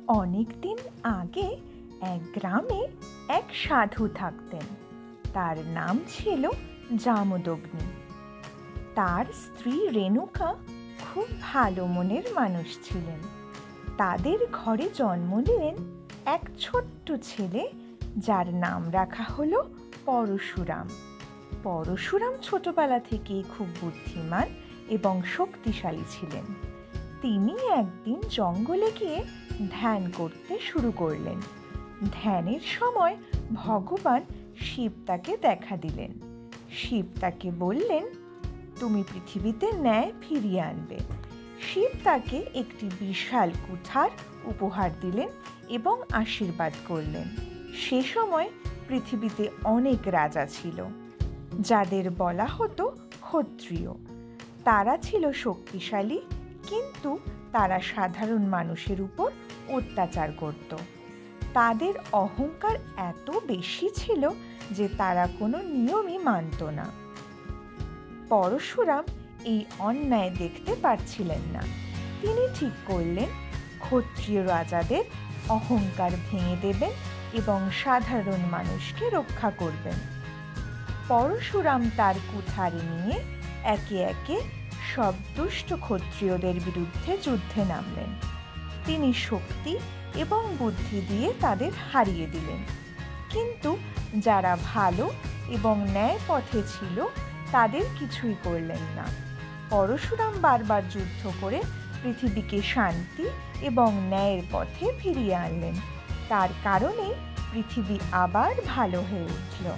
অনেক দিন আগে এক গ্রামে এক সাধু থাকতেন। তার নাম ছিল জামদগ্নি। তার স্ত্রী রেণুকা খুব ভালো মনের মানুষ ছিলেন। তাদের ঘরে জন্ম নিলেন এক ছোট্ট ছেলে, যার নাম রাখা হলো পরশুরাম। পরশুরাম ছোটবেলা থেকেই খুব বুদ্ধিমান এবং শক্তিশালী ছিলেন। তিনি একদিন জঙ্গলে গিয়ে ধ্যান করতে শুরু করলেন। ধ্যানের সময় ভগবান শিব তাকে দেখা দিলেন। শিব তাকে বললেন, তুমি পৃথিবীতে ন্যায় ফিরিয়ে আনবে। শিব তাকে একটি বিশাল কুঠার উপহার দিলেন এবং আশীর্বাদ করলেন। সে সময় পৃথিবীতে অনেক রাজা ছিল, যাদের বলা হতো ক্ষত্রিয়। তারা ছিল শক্তিশালী, কিন্তু তারা সাধারণ মানুষের উপর অত্যাচার করত। তাদের অহংকার এত বেশি ছিল যে তারা কোনো নিয়মই মানত না। পরশুরাম এই অন্যায় দেখতে পারছিলেন না। তিনি ঠিক করলেন, ক্ষত্রিয় রাজাদের অহংকার ভেঙে দেবেন এবং সাধারণ মানুষকে রক্ষা করবেন। পরশুরাম তার কুঠার নিয়ে একে একে সব দুষ্ট ক্ষত্রিয়দের বিরুদ্ধে যুদ্ধে নামলেন। তিনি শক্তি এবং বুদ্ধি দিয়ে তাদের হারিয়ে দিলেন। কিন্তু যারা ভালো এবং ন্যায় পথে ছিল তাদের কিছুই করলেন না। পরশুরাম বারবার যুদ্ধ করে পৃথিবীকে শান্তি এবং ন্যায়ের পথে ফিরিয়ে আনলেন। তার কারণে পৃথিবী আবার ভালো হয়ে উঠল।